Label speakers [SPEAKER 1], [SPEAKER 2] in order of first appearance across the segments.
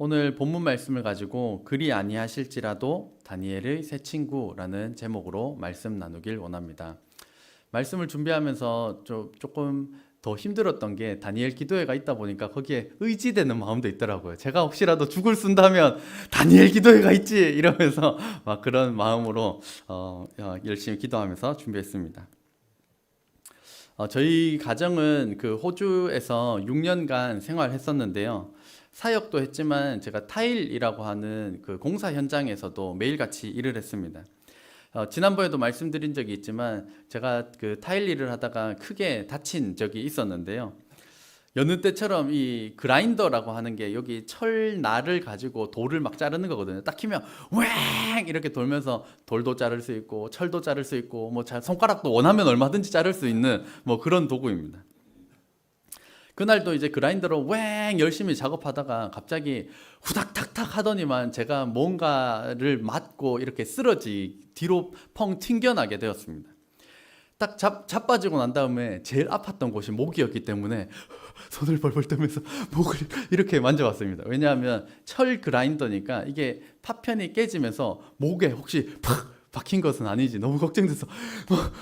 [SPEAKER 1] 오늘 본문 말씀을 가지고 그리 아니하실지라도 다니엘의 새 친구라는 제목으로 말씀 나누길 원합니다. 말씀을 준비하면서 조금 더 힘들었던 게 다니엘 기도회가 있다 보니까 거기에 의지되는 마음도 있더라고요. 제가 혹시라도 죽을 쓴다면 다니엘 기도회가 있지 이러면서 막 그런 마음으로 열심히 기도하면서 준비했습니다. 저희 가정은 그 호주에서 6년간 생활했었는데요. 사역도 했지만 제가 타일이라고 하는 그 공사 현장에서도 매일같이 일을 했습니다. 지난번에도 말씀드린 적이 있지만 제가 그 타일 일을 하다가 크게 다친 적이 있었는데요. 여느 때처럼 이 그라인더라고 하는 게 여기 철날을 가지고 돌을 막 자르는 거거든요. 딱 키면 왱 이렇게 돌면서 돌도 자를 수 있고 철도 자를 수 있고 뭐 손가락도 원하면 얼마든지 자를 수 있는 뭐 그런 도구입니다. 그날도 이제 그라인더로 왱 열심히 작업하다가 갑자기 후닥닥닥 하더니만 제가 뭔가를 맞고 이렇게 뒤로 펑 튕겨나게 되었습니다. 딱 자빠지고 난 다음에 제일 아팠던 곳이 목이었기 때문에 손을 벌벌 떨면서 목을 이렇게 만져봤습니다. 왜냐하면 철 그라인더니까 이게 파편이 깨지면서 목에 혹시 팍 박힌 것은 아니지 너무 걱정돼서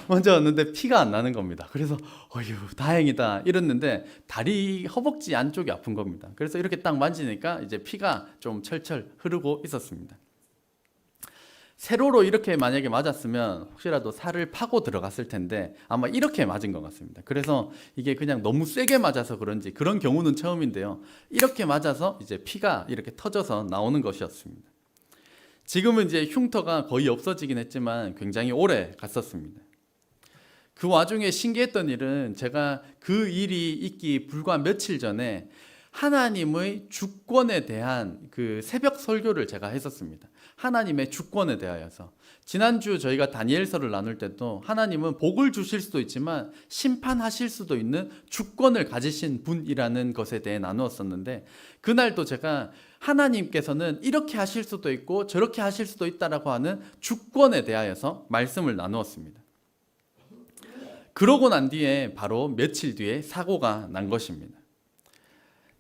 [SPEAKER 1] 만져봤는데 피가 안 나는 겁니다. 그래서 어휴 다행이다 이랬는데 다리 허벅지 안쪽이 아픈 겁니다. 그래서 이렇게 딱 만지니까 이제 피가 좀 철철 흐르고 있었습니다. 세로로 이렇게 만약에 맞았으면 혹시라도 살을 파고 들어갔을 텐데 아마 이렇게 맞은 것 같습니다. 그래서 이게 그냥 너무 세게 맞아서 그런지 그런 경우는 처음인데요. 이렇게 맞아서 이제 피가 이렇게 터져서 나오는 것이었습니다. 지금은 이제 흉터가 거의 없어지긴 했지만 굉장히 오래 갔었습니다. 그 와중에 신기했던 일은 제가 그 일이 있기 불과 며칠 전에 하나님의 주권에 대한 그 새벽 설교를 제가 했었습니다. 하나님의 주권에 대하여서 지난주 저희가 다니엘서를 나눌 때도 하나님은 복을 주실 수도 있지만 심판하실 수도 있는 주권을 가지신 분이라는 것에 대해 나누었었는데 그날도 제가 하나님께서는 이렇게 하실 수도 있고 저렇게 하실 수도 있다라고 하는 주권에 대하여서 말씀을 나누었습니다. 그러고 난 뒤에 바로 며칠 뒤에 사고가 난 것입니다.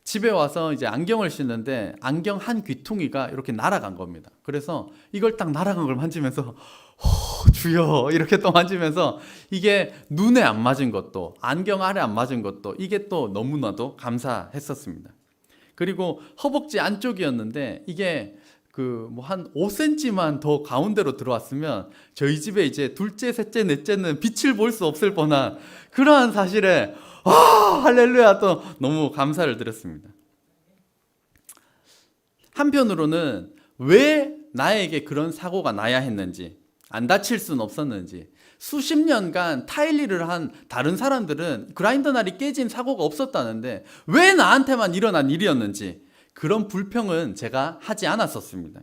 [SPEAKER 1] 집에 와서 이제 안경을 씻는데 안경 한 귀퉁이가 이렇게 날아간 겁니다. 그래서 이걸 딱 날아간 걸 만지면서 주여 이렇게 또 만지면서 이게 눈에 안 맞은 것도 안경 아래 안 맞은 것도 이게 또 너무나도 감사했었습니다. 그리고 허벅지 안쪽이었는데 이게 그 뭐 한 5cm만 더 가운데로 들어왔으면 저희 집에 이제 둘째, 셋째, 넷째는 빛을 볼 수 없을 뻔한 그러한 사실에 할렐루야 또 너무 감사를 드렸습니다. 한편으로는 왜 나에게 그런 사고가 나야 했는지 안 다칠 수는 없었는지 수십 년간 타일 일을 한 다른 사람들은 그라인더 날이 깨진 사고가 없었다는데 왜 나한테만 일어난 일이었는지 그런 불평은 제가 하지 않았었습니다.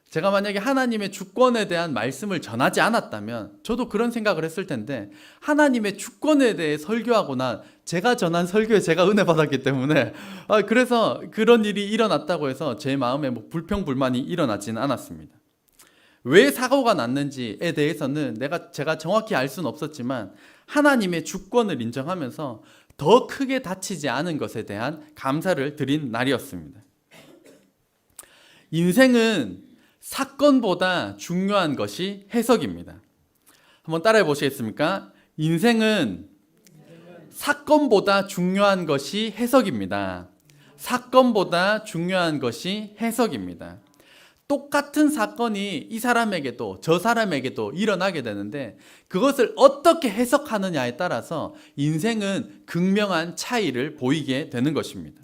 [SPEAKER 1] 제가 만약에 하나님의 주권에 대한 말씀을 전하지 않았다면 저도 그런 생각을 했을 텐데 하나님의 주권에 대해 설교하거나 제가 전한 설교에 제가 은혜 받았기 때문에 그래서 그런 일이 일어났다고 해서 제 마음에 뭐 불평 불만이 일어나지는 않았습니다. 왜 사고가 났는지에 대해서는 제가 정확히 알 수는 없었지만 하나님의 주권을 인정하면서 더 크게 다치지 않은 것에 대한 감사를 드린 날이었습니다. 인생은 사건보다 중요한 것이 해석입니다. 한번 따라해 보시겠습니까? 인생은 사건보다 중요한 것이 해석입니다. 사건보다 중요한 것이 해석입니다. 똑같은 사건이 이 사람에게도 저 사람에게도 일어나게 되는데 그것을 어떻게 해석하느냐에 따라서 인생은 극명한 차이를 보이게 되는 것입니다.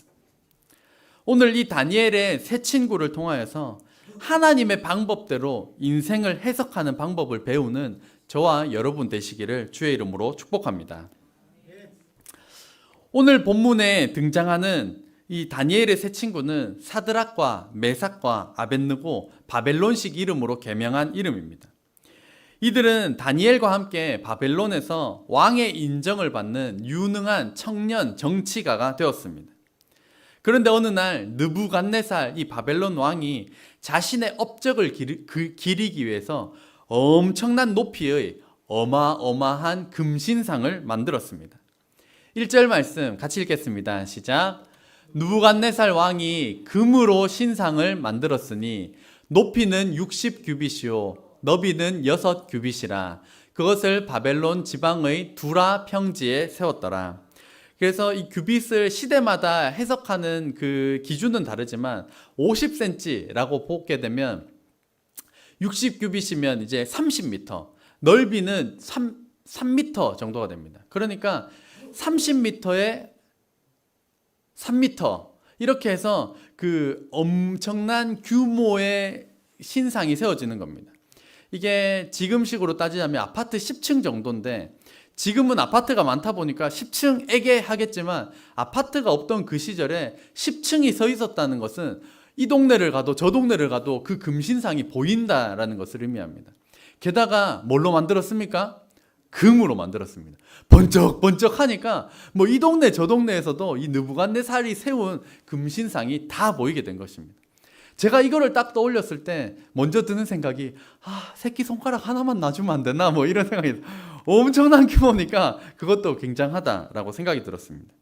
[SPEAKER 1] 오늘 이 다니엘의 새 친구를 통하여서 하나님의 방법대로 인생을 해석하는 방법을 배우는 저와 여러분 되시기를 주의 이름으로 축복합니다. 오늘 본문에 등장하는 이 다니엘의 새 친구는 사드락과 메삭과 아벳느고 바벨론식 이름으로 개명한 이름입니다. 이들은 다니엘과 함께 바벨론에서 왕의 인정을 받는 유능한 청년 정치가가 되었습니다. 그런데 어느 날 느부갓네살 이 바벨론 왕이 자신의 업적을 기리기 위해서 엄청난 높이의 어마어마한 금신상을 만들었습니다. 1절 말씀 같이 읽겠습니다. 시작. 느부갓네살 왕이 금으로 신상을 만들었으니 높이는 60규빗이요 너비는 6규빗이라 그것을 바벨론 지방의 두라 평지에 세웠더라. 그래서 이 규빗을 시대마다 해석하는 그 기준은 다르지만 50cm라고 보게 되면 60규빗이면 이제 30m, 넓이는 3m 정도가 됩니다. 그러니까 30m에 3m 이렇게 해서 그 엄청난 규모의 신상이 세워지는 겁니다. 이게 지금식으로 따지자면 아파트 10층 정도인데 지금은 아파트가 많다 보니까 10층에게 하겠지만 아파트가 없던 그 시절에 10층이 서 있었다는 것은 이 동네를 가도 저 동네를 가도 그 금신상이 보인다라는 것을 의미합니다. 게다가 뭘로 만들었습니까? 금으로 만들었습니다. 번쩍번쩍 하니까 뭐 이 동네 저 동네에서도 이 느부갓네살이 세운 금신상이 다 보이게 된 것입니다. 제가 이거를 딱 떠올렸을 때 먼저 드는 생각이 새끼손가락 하나만 놔주면 안 되나 뭐 이런 생각이 엄청난 규모니까 그것도 굉장하다라고 생각이 들었습니다.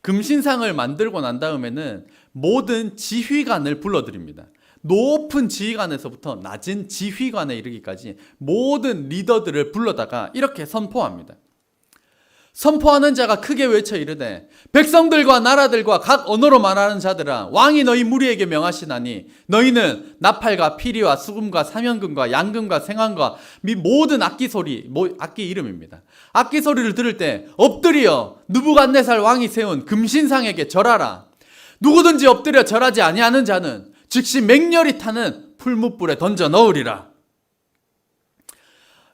[SPEAKER 1] 금신상을 만들고 난 다음에는 모든 지휘관을 불러드립니다. 높은 지휘관에서부터 낮은 지휘관에 이르기까지 모든 리더들을 불러다가 이렇게 선포합니다. 선포하는 자가 크게 외쳐 이르되 백성들과 나라들과 각 언어로 말하는 자들아 왕이 너희 무리에게 명하시나니 너희는 나팔과 피리와 수금과 사면금과 양금과 생황과 및 모든 악기 소리, 악기 이름입니다. 악기 소리를 들을 때 엎드려 느부갓네살 왕이 세운 금신상에게 절하라. 누구든지 엎드려 절하지 아니하는 자는 즉시 맹렬히 타는 풀무불에 던져 넣으리라.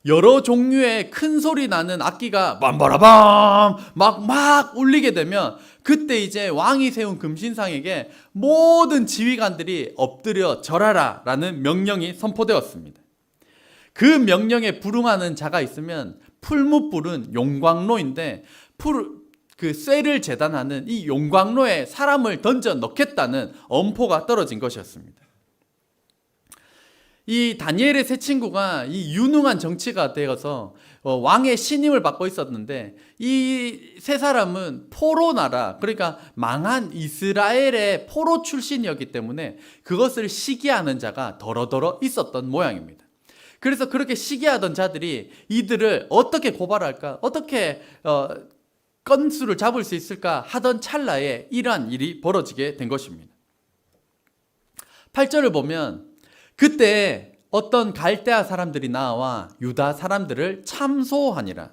[SPEAKER 1] 여러 종류의 큰 소리 나는 악기가 빰바라밤 막 울리게 되면 그때 이제 왕이 세운 금신상에게 모든 지휘관들이 엎드려 절하라 라는 명령이 선포되었습니다. 그 명령에 불응하는 자가 있으면 풀무불은 용광로인데 그 쇠를 재단하는 이 용광로에 사람을 던져 넣겠다는 엄포가 떨어진 것이었습니다. 이 다니엘의 세 친구가 이 유능한 정치가 되어서 왕의 신임을 받고 있었는데 이 세 사람은 포로 나라, 그러니까 망한 이스라엘의 포로 출신이었기 때문에 그것을 시기하는 자가 더러더러 있었던 모양입니다. 그래서 그렇게 시기하던 자들이 이들을 어떻게 고발할까, 어떻게 건수를 잡을 수 있을까 하던 찰나에 이러한 일이 벌어지게 된 것입니다. 8절을 보면 그때 어떤 갈대아 사람들이 나와 유다 사람들을 참소하니라.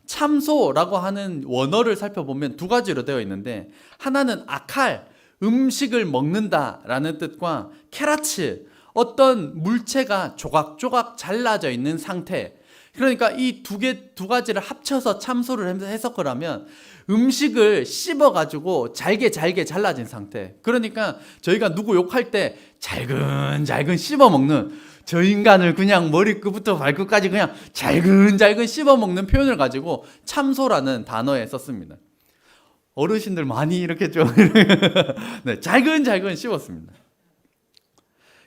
[SPEAKER 1] 참소라고 하는 원어를 살펴보면 두 가지로 되어 있는데 하나는 아칼, 음식을 먹는다라는 뜻과 케라츠, 어떤 물체가 조각조각 잘라져 있는 상태. 그러니까 이 두 가지를 합쳐서 참소를 해석을 하면 음식을 씹어가지고 잘게 잘라진 상태. 그러니까 저희가 누구 욕할 때 잘근 씹어먹는, 저 인간을 그냥 머리끝부터 발끝까지 그냥 잘근 씹어먹는 표현을 가지고 참소라는 단어에 썼습니다. 어르신들 많이 이렇게 좀 네, 잘근 씹었습니다.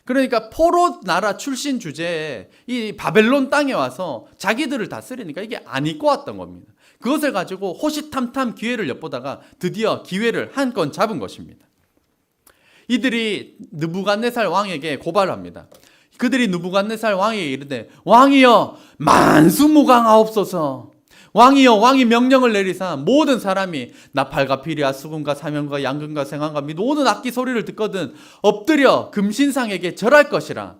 [SPEAKER 1] 그러니까 포로 나라 출신 주제에 이 바벨론 땅에 와서 자기들을 다스리니까 이게 안 입고 왔던 겁니다. 그것을 가지고 호시탐탐 기회를 엿보다가 드디어 기회를 한 건 잡은 것입니다. 이들이 느부갓네살 왕에게 고발합니다. 그들이 느부갓네살 왕에게 이르되 왕이여 만수무강하옵소서. 왕이여 왕이 명령을 내리사 모든 사람이 나팔과 피리와 수금과 사면과 양금과 생황과 및 모든 악기 소리를 듣거든 엎드려 금신상에게 절할 것이라.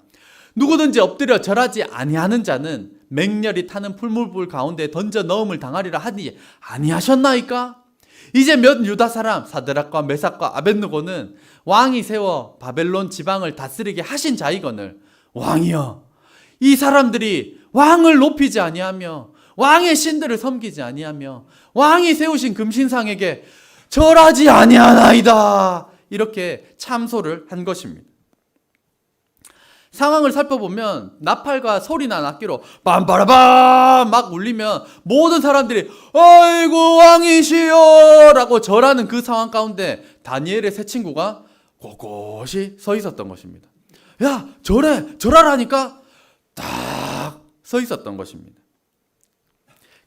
[SPEAKER 1] 누구든지 엎드려 절하지 아니하는 자는 맹렬히 타는 풀무불 가운데 던져 넣음을 당하리라 하니 아니하셨나이까? 이제 몇 유다 사람 사드락과 메삭과 아벳느고는 왕이 세워 바벨론 지방을 다스리게 하신 자이거늘 왕이여 이 사람들이 왕을 높이지 아니하며 왕의 신들을 섬기지 아니하며 왕이 세우신 금신상에게 절하지 아니하나이다. 이렇게 참소를 한 것입니다. 상황을 살펴보면 나팔과 소리난 악기로 빰빠라밤 막 울리면 모든 사람들이 아이고 왕이시여 라고 절하는 그 상황 가운데 다니엘의 세 친구가 꼿꼿이 서 있었던 것입니다. 야 절하라니까 딱 서 있었던 것입니다.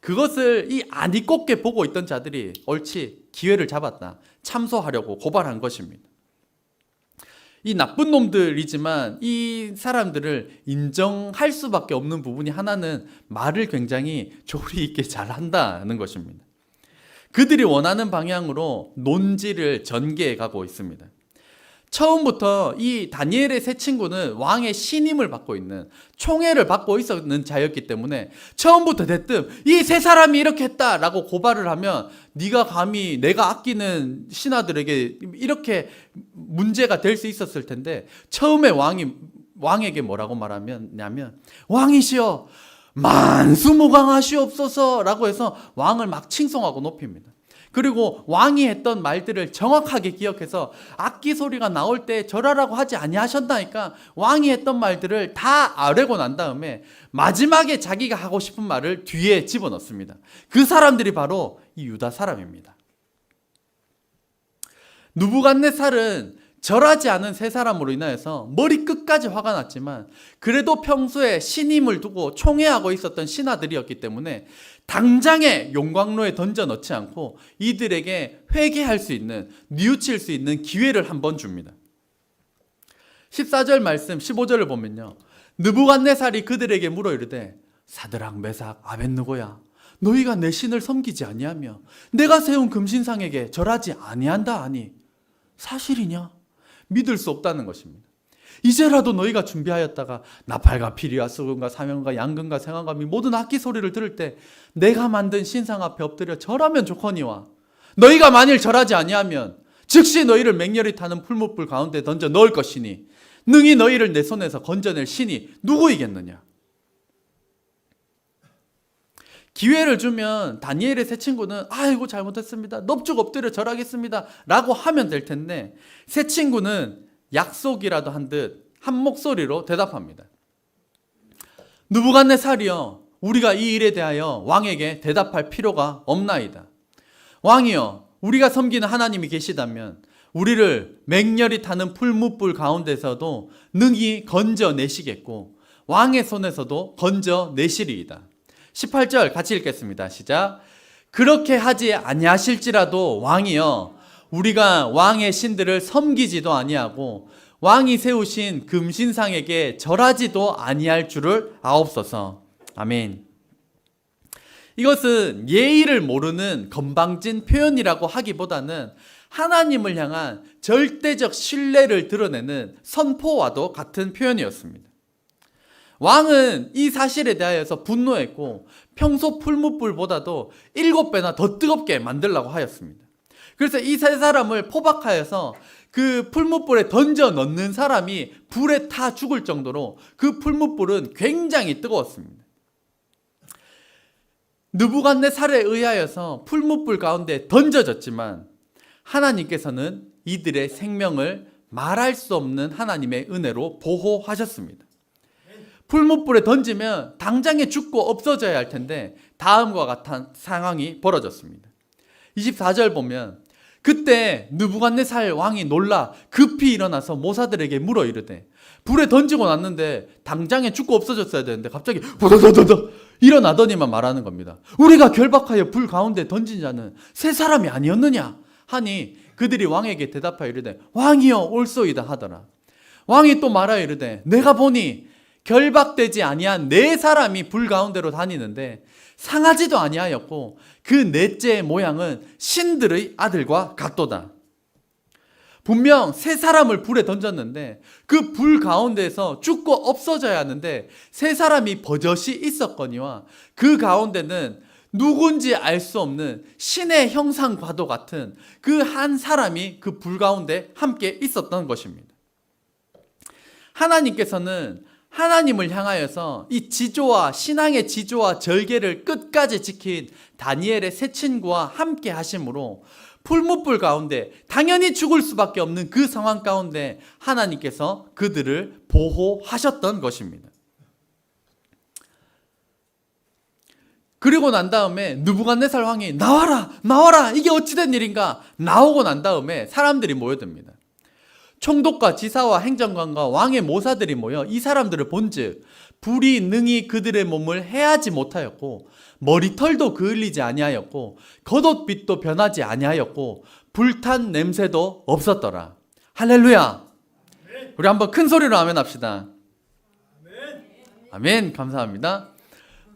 [SPEAKER 1] 그것을 이 아니꼽게 보고 있던 자들이 옳지 기회를 잡았다. 참소하려고 고발한 것입니다. 이 나쁜 놈들이지만 이 사람들을 인정할 수밖에 없는 부분이 하나는 말을 굉장히 조리 있게 잘한다는 것입니다. 그들이 원하는 방향으로 논지를 전개해 가고 있습니다. 처음부터 이 다니엘의 세 친구는 왕의 신임을 받고 있는, 총애를 받고 있었는 자였기 때문에 처음부터 대뜸 이 세 사람이 이렇게 했다라고 고발을 하면 네가 감히 내가 아끼는 신하들에게 이렇게 문제가 될 수 있었을 텐데, 처음에 왕에게 뭐라고 말하냐면 왕이시여 만수무강하시옵소서라고 해서 왕을 막 칭송하고 높입니다. 그리고 왕이 했던 말들을 정확하게 기억해서 악기 소리가 나올 때 절하라고 하지 아니하셨다니까 왕이 했던 말들을 다 아뢰고 난 다음에 마지막에 자기가 하고 싶은 말을 뒤에 집어넣습니다. 그 사람들이 바로 이 유다 사람입니다. 느부갓네살은 절하지 않은 세 사람으로 인하여서 머리끝까지 화가 났지만 그래도 평소에 신임을 두고 총애하고 있었던 신하들이었기 때문에 당장에 용광로에 던져 넣지 않고 이들에게 회개할 수 있는, 뉘우칠 수 있는 기회를 한번 줍니다. 14절 말씀 15절을 보면요, 느부갓네살이 그들에게 물어 이르되 사드락 메삭 아벳느고야 너희가 내 신을 섬기지 아니하며 내가 세운 금신상에게 절하지 아니한다 하니 사실이냐? 믿을 수 없다는 것입니다. 이제라도 너희가 준비하였다가 나팔과 피리와 수금과 사명과 양금과 생화과 미 모든 악기 소리를 들을 때 내가 만든 신상 앞에 엎드려 절하면 좋거니와 너희가 만일 절하지 아니하면 즉시 너희를 맹렬히 타는 풀무불 가운데 던져 넣을 것이니 능히 너희를 내 손에서 건져낼 신이 누구이겠느냐. 기회를 주면 다니엘의 세 친구는 아이고 잘못했습니다, 넙죽 엎드려 절하겠습니다 라고 하면 될 텐데, 세 친구는 약속이라도 한 듯 한 목소리로 대답합니다. 느부갓네살이여 우리가 이 일에 대하여 왕에게 대답할 필요가 없나이다. 왕이여 우리가 섬기는 하나님이 계시다면 우리를 맹렬히 타는 풀무불 가운데서도 능히 건져내시겠고 왕의 손에서도 건져내시리이다. 18절 같이 읽겠습니다. 시작. 그렇게 하지 아니하실지라도 왕이여 우리가 왕의 신들을 섬기지도 아니하고 왕이 세우신 금신상에게 절하지도 아니할 줄을 아옵소서. 아멘. 이것은 예의를 모르는 건방진 표현이라고 하기보다는 하나님을 향한 절대적 신뢰를 드러내는 선포와도 같은 표현이었습니다. 왕은 이 사실에 대하여서 분노했고 평소 풀무불보다도 7배나 더 뜨겁게 만들라고 하였습니다. 그래서 이 세 사람을 포박하여서 그 풀무불에 던져 넣는 사람이 불에 타 죽을 정도로 그 풀무불은 굉장히 뜨거웠습니다. 느부갓네살에 의하여서 풀무불 가운데 던져졌지만 하나님께서는 이들의 생명을 말할 수 없는 하나님의 은혜로 보호하셨습니다. 풀무불에 던지면 당장에 죽고 없어져야 할 텐데 다음과 같은 상황이 벌어졌습니다. 24절 보면 그때 느부갓네살 왕이 놀라 급히 일어나서 모사들에게 물어 이르되 불에 던지고 났는데 당장에 죽고 없어졌어야 되는데 갑자기 후다다다다 일어나더니만 말하는 겁니다. 우리가 결박하여 불 가운데 던진 자는 세 사람이 아니었느냐 하니 그들이 왕에게 대답하여 이르되 왕이여 올소이다 하더라. 왕이 또 말하여 이르되 내가 보니 결박되지 아니한 네 사람이 불 가운데로 다니는데 상하지도 아니하였고 그 넷째의 모양은 신들의 아들과 같도다. 분명 세 사람을 불에 던졌는데 그 불 가운데에서 죽고 없어져야 하는데 세 사람이 버젓이 있었거니와 그 가운데는 누군지 알 수 없는 신의 형상과도 같은 그 한 사람이 그 불 가운데 함께 있었던 것입니다. 하나님께서는 하나님을 향하여서 이 지조와 신앙의 지조와 절개를 끝까지 지킨 다니엘의 세 친구와 함께 하심으로 풀무불 가운데 당연히 죽을 수밖에 없는 그 상황 가운데 하나님께서 그들을 보호하셨던 것입니다. 그리고 난 다음에 느부갓네살 왕이 나와라 이게 어찌된 일인가 나오고 난 다음에 사람들이 모여듭니다. 총독과 지사와 행정관과 왕의 모사들이 모여 이 사람들을 본즉 불이 능히 그들의 몸을 해하지 못하였고 머리털도 그을리지 아니하였고 겉옷빛도 변하지 아니하였고 불탄 냄새도 없었더라. 할렐루야. 우리 한번 큰 소리로 아멘 합시다. 아멘. 감사합니다.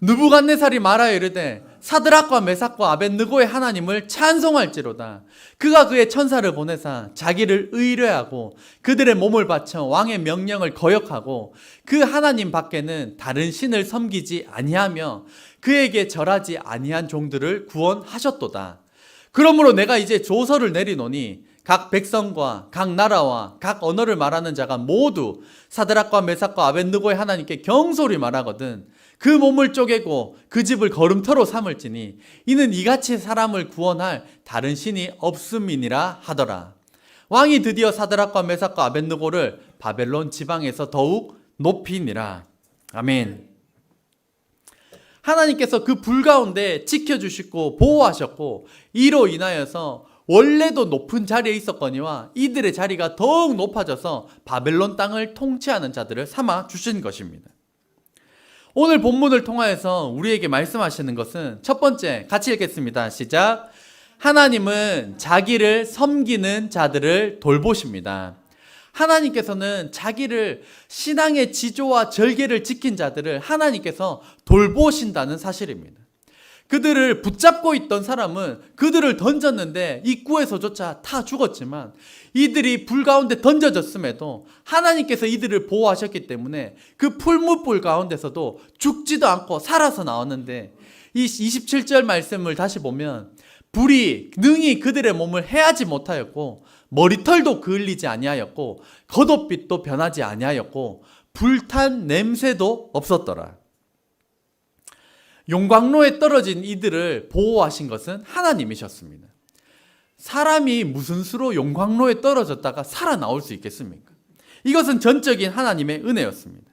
[SPEAKER 1] 느부갓네살이 말하여 이르되 사드락과 메삭과 아벳느고의 하나님을 찬송할지로다. 그가 그의 천사를 보내사 자기를 의뢰하고 그들의 몸을 바쳐 왕의 명령을 거역하고 그 하나님 밖에는 다른 신을 섬기지 아니하며 그에게 절하지 아니한 종들을 구원하셨도다. 그러므로 내가 이제 조서를 내리노니 각 백성과 각 나라와 각 언어를 말하는 자가 모두 사드락과 메삭과 아벳느고의 하나님께 경솔히 말하거든 그 몸을 쪼개고 그 집을 거름터로 삼을지니 이는 이같이 사람을 구원할 다른 신이 없음이니라 하더라. 왕이 드디어 사드락과 메삭과 아벳느고를 바벨론 지방에서 더욱 높이니라. 아멘. 하나님께서 그 불 가운데 지켜주시고 보호하셨고 이로 인하여서 원래도 높은 자리에 있었거니와 이들의 자리가 더욱 높아져서 바벨론 땅을 통치하는 자들을 삼아 주신 것입니다. 오늘 본문을 통하여서 우리에게 말씀하시는 것은 첫 번째, 같이 읽겠습니다. 시작. 하나님은 자기를 섬기는 자들을 돌보십니다. 하나님께서는 자기를 신앙의 지조와 절개를 지킨 자들을 하나님께서 돌보신다는 사실입니다. 그들을 붙잡고 있던 사람은 그들을 던졌는데 입구에서조차 다 죽었지만 이들이 불 가운데 던져졌음에도 하나님께서 이들을 보호하셨기 때문에 그 풀무불 가운데서도 죽지도 않고 살아서 나왔는데 이 27절 말씀을 다시 보면 불이 능히 그들의 몸을 해하지 못하였고 머리털도 그을리지 아니하였고 겉옷빛도 변하지 아니하였고 불탄 냄새도 없었더라. 용광로에 떨어진 이들을 보호하신 것은 하나님이셨습니다. 사람이 무슨 수로 용광로에 떨어졌다가 살아나올 수 있겠습니까? 이것은 전적인 하나님의 은혜였습니다.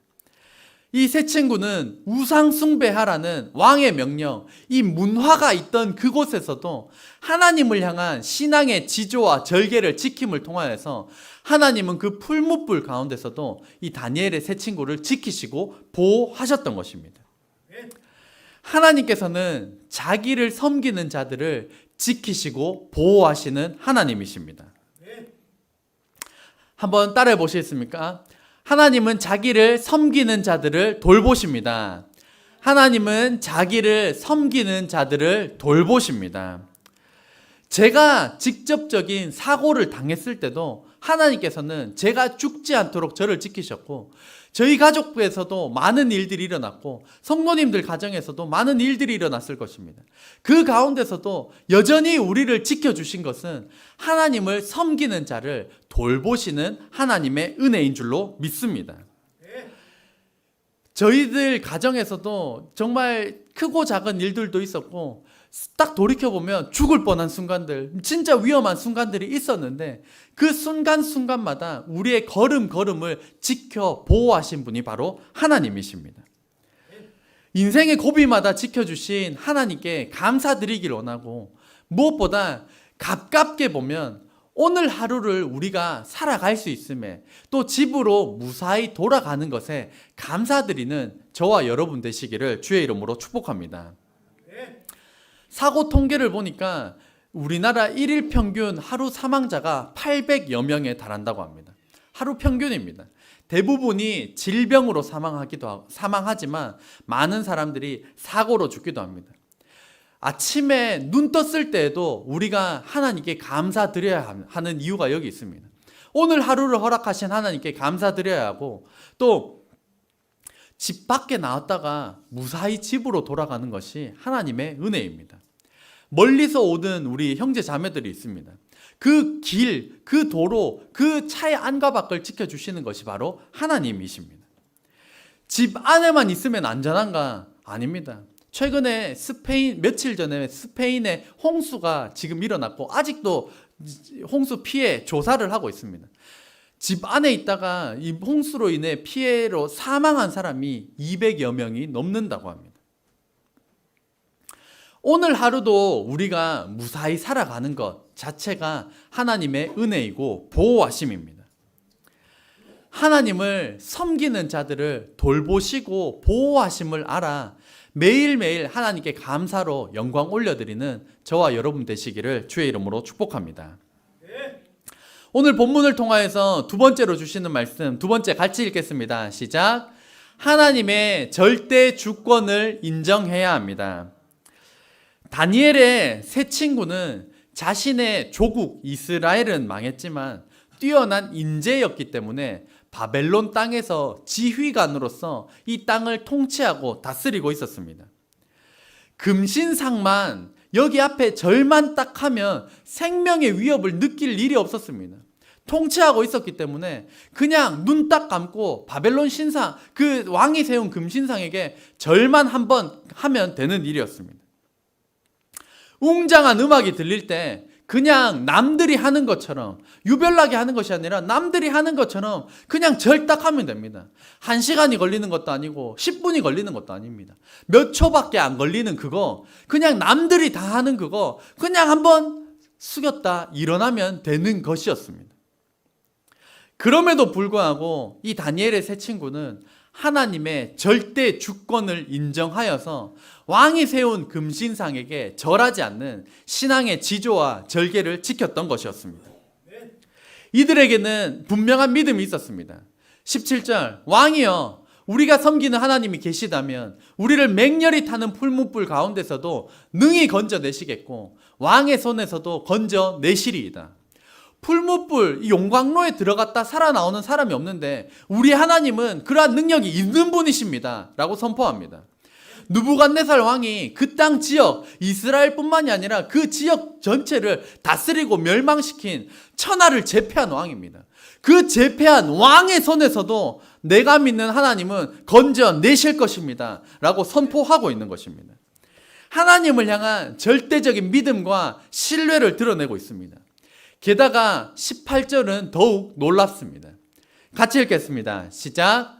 [SPEAKER 1] 이 세 친구는 우상 숭배하라는 왕의 명령, 이 문화가 있던 그곳에서도 하나님을 향한 신앙의 지조와 절개를 지킴을 통하여서 하나님은 그 풀무불 가운데서도 이 다니엘의 세 친구를 지키시고 보호하셨던 것입니다. 하나님께서는 자기를 섬기는 자들을 지키시고 보호하시는 하나님이십니다. 한번 따라해 보시겠습니까? 하나님은 자기를 섬기는 자들을 돌보십니다. 하나님은 자기를 섬기는 자들을 돌보십니다. 제가 직접적인 사고를 당했을 때도 하나님께서는 제가 죽지 않도록 저를 지키셨고 저희 가족에서도 많은 일들이 일어났고 성도님들 가정에서도 많은 일들이 일어났을 것입니다. 그 가운데서도 여전히 우리를 지켜주신 것은 하나님을 섬기는 자를 돌보시는 하나님의 은혜인 줄로 믿습니다. 저희들 가정에서도 정말 크고 작은 일들도 있었고 딱 돌이켜보면 죽을 뻔한 순간들, 진짜 위험한 순간들이 있었는데 그 순간순간마다 우리의 걸음걸음을 지켜 보호하신 분이 바로 하나님이십니다. 인생의 고비마다 지켜주신 하나님께 감사드리길 원하고 무엇보다 가깝게 보면 오늘 하루를 우리가 살아갈 수 있음에 또 집으로 무사히 돌아가는 것에 감사드리는 저와 여러분 되시기를 주의 이름으로 축복합니다. 사고 통계를 보니까 우리나라 1일 평균 하루 사망자가 800여 명에 달한다고 합니다. 하루 평균입니다. 대부분이 질병으로 사망하지만 많은 사람들이 사고로 죽기도 합니다. 아침에 눈 떴을 때에도 우리가 하나님께 감사드려야 하는 이유가 여기 있습니다. 오늘 하루를 허락하신 하나님께 감사드려야 하고 또 집 밖에 나왔다가 무사히 집으로 돌아가는 것이 하나님의 은혜입니다. 멀리서 오는 우리 형제 자매들이 있습니다. 그 길, 그 도로, 그 차의 안과 밖을 지켜주시는 것이 바로 하나님이십니다. 집 안에만 있으면 안전한가? 아닙니다. 최근에 며칠 전에 스페인에 홍수가 지금 일어났고 아직도 홍수 피해 조사를 하고 있습니다. 집 안에 있다가 이 홍수로 인해 피해로 사망한 사람이 200여 명이 넘는다고 합니다. 오늘 하루도 우리가 무사히 살아가는 것 자체가 하나님의 은혜이고 보호하심입니다. 하나님을 섬기는 자들을 돌보시고 보호하심을 알아 매일매일 하나님께 감사로 영광 올려드리는 저와 여러분 되시기를 주의 이름으로 축복합니다. 오늘 본문을 통하여서 두 번째로 주시는 말씀, 두 번째 같이 읽겠습니다. 시작. 하나님의 절대 주권을 인정해야 합니다. 다니엘의 세 친구는 자신의 조국 이스라엘은 망했지만 뛰어난 인재였기 때문에 바벨론 땅에서 지휘관으로서 이 땅을 통치하고 다스리고 있었습니다. 금신상만 여기 앞에 절만 딱 하면 생명의 위협을 느낄 일이 없었습니다. 통치하고 있었기 때문에 그냥 눈 딱 감고 바벨론 신상, 그 왕이 세운 금신상에게 절만 한번 하면 되는 일이었습니다. 웅장한 음악이 들릴 때 그냥 남들이 하는 것처럼, 유별나게 하는 것이 아니라 남들이 하는 것처럼 그냥 절 딱 하면 됩니다. 1시간이 걸리는 것도 아니고 10분이 걸리는 것도 아닙니다. 몇 초밖에 안 걸리는 그거, 그냥 남들이 다 하는 그거 그냥 한번 숙였다 일어나면 되는 것이었습니다. 그럼에도 불구하고 이 다니엘의 세 친구는 하나님의 절대 주권을 인정하여서 왕이 세운 금신상에게 절하지 않는 신앙의 지조와 절개를 지켰던 것이었습니다. 이들에게는 분명한 믿음이 있었습니다. 17절, 왕이여, 우리가 섬기는 하나님이 계시다면 우리를 맹렬히 타는 풀무불 가운데서도 능히 건져내시겠고 왕의 손에서도 건져내시리이다. 풀무불, 이 용광로에 들어갔다 살아나오는 사람이 없는데 우리 하나님은 그러한 능력이 있는 분이십니다 라고 선포합니다. 느부갓네살 왕이 그 땅 지역, 이스라엘뿐만이 아니라 그 지역 전체를 다스리고 멸망시킨 천하를 제패한 왕입니다. 그 제패한 왕의 손에서도 내가 믿는 하나님은 건져내실 것입니다 라고 선포하고 있는 것입니다. 하나님을 향한 절대적인 믿음과 신뢰를 드러내고 있습니다. 게다가 18절은 더욱 놀랍습니다. 같이 읽겠습니다. 시작.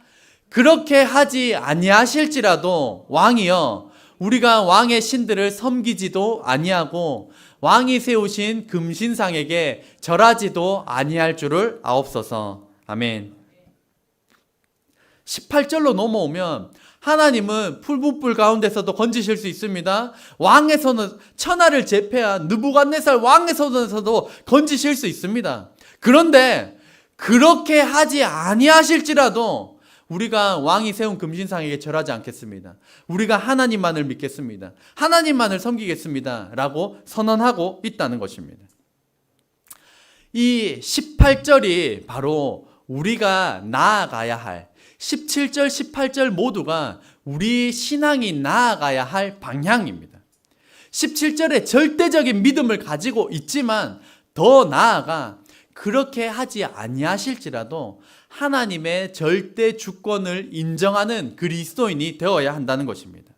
[SPEAKER 1] 그렇게 하지 아니하실지라도 왕이여, 우리가 왕의 신들을 섬기지도 아니하고 왕이 세우신 금신상에게 절하지도 아니할 줄을 아옵소서. 아멘. 18절로 넘어오면 하나님은 풀무불 가운데서도 건지실 수 있습니다. 왕의 손은 천하를 제패한 느부갓네살 왕의 손에서도 건지실 수 있습니다. 그런데 그렇게 하지 아니하실지라도 우리가 왕이 세운 금신상에게 절하지 않겠습니다. 우리가 하나님만을 믿겠습니다. 하나님만을 섬기겠습니다 라고 선언하고 있다는 것입니다. 이 18절이 바로 우리가 나아가야 할 17절, 18절 모두가 우리 신앙이 나아가야 할 방향입니다. 17절에 절대적인 믿음을 가지고 있지만 더 나아가 그렇게 하지 아니하실지라도 하나님의 절대 주권을 인정하는 그리스도인이 되어야 한다는 것입니다.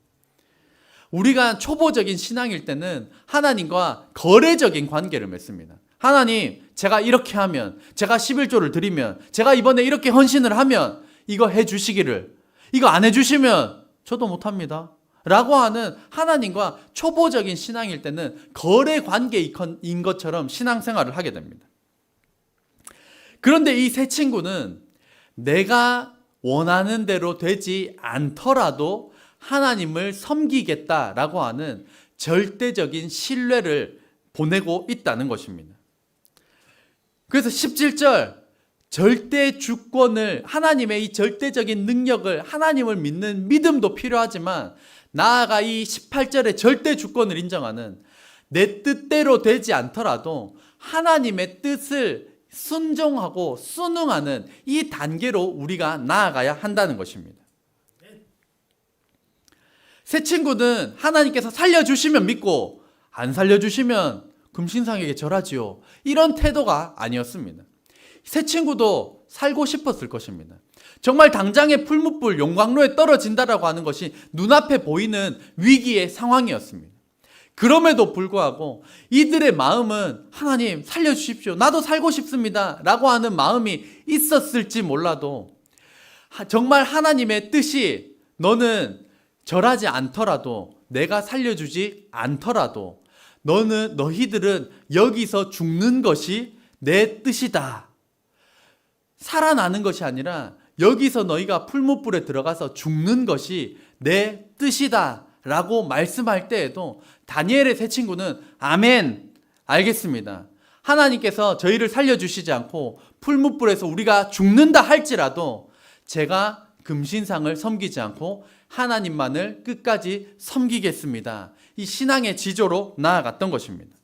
[SPEAKER 1] 우리가 초보적인 신앙일 때는 하나님과 거래적인 관계를 맺습니다. 하나님, 제가 이렇게 하면, 제가 11조를 드리면, 제가 이번에 이렇게 헌신을 하면 이거 해주시기를, 이거 안 해주시면 저도 못합니다 라고 하는 하나님과 초보적인 신앙일 때는 거래 관계인 것처럼 신앙생활을 하게 됩니다. 그런데 이 세 친구는 내가 원하는 대로 되지 않더라도 하나님을 섬기겠다라고 하는 절대적인 신뢰를 보내고 있다는 것입니다. 그래서 17절, 절대 주권을, 하나님의 이 절대적인 능력을, 하나님을 믿는 믿음도 필요하지만 나아가 이 18절의 절대 주권을 인정하는 내 뜻대로 되지 않더라도 하나님의 뜻을 순종하고 순응하는 이 단계로 우리가 나아가야 한다는 것입니다. 새 친구는 하나님께서 살려주시면 믿고 안 살려주시면 금신상에게 절하지요, 이런 태도가 아니었습니다. 새 친구도 살고 싶었을 것입니다. 정말 당장의 풀무불 용광로에 떨어진다라고 하는 것이 눈앞에 보이는 위기의 상황이었습니다. 그럼에도 불구하고 이들의 마음은 하나님 살려주십시오, 나도 살고 싶습니다 라고 하는 마음이 있었을지 몰라도 정말 하나님의 뜻이 너는 절하지 않더라도, 내가 살려주지 않더라도 너희들은 여기서 죽는 것이 내 뜻이다, 살아나는 것이 아니라 여기서 너희가 풀무불에 들어가서 죽는 것이 내 뜻이다 라고 말씀할 때에도 다니엘의 세 친구는 아멘, 알겠습니다, 하나님께서 저희를 살려주시지 않고 풀무불에서 우리가 죽는다 할지라도 제가 금신상을 섬기지 않고 하나님만을 끝까지 섬기겠습니다. 이 신앙의 지조로 나아갔던 것입니다.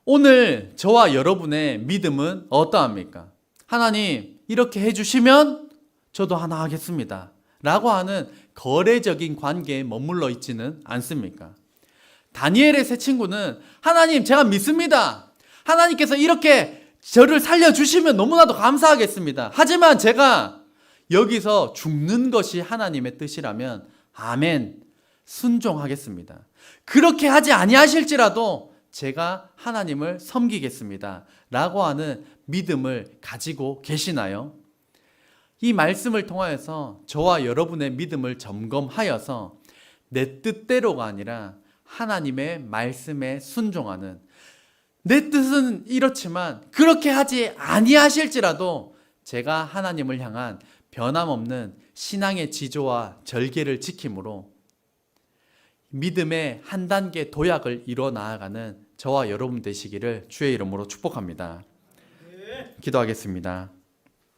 [SPEAKER 1] 오늘 저와 여러분의 믿음은 어떠합니까? 하나님 이렇게 해주시면 저도 하나 하겠습니다 라고 하는 거래적인 관계에 머물러 있지는 않습니까? 다니엘의 세 친구는 하나님 제가 믿습니다. 하나님께서 이렇게 저를 살려주시면 너무나도 감사하겠습니다. 하지만 제가 여기서 죽는 것이 하나님의 뜻이라면 아멘 순종하겠습니다. 그렇게 하지 아니하실지라도 제가 하나님을 섬기겠습니다 라고 하는 믿음을 가지고 계시나요? 이 말씀을 통하여서 저와 여러분의 믿음을 점검하여서 내 뜻대로가 아니라 하나님의 말씀에 순종하는, 내 뜻은 이렇지만 그렇게 하지 아니하실지라도 제가 하나님을 향한 변함없는 신앙의 지조와 절개를 지킴으로 믿음의 한 단계 도약을 이뤄 나아가는 저와 여러분 되시기를 주의 이름으로 축복합니다. 기도하겠습니다.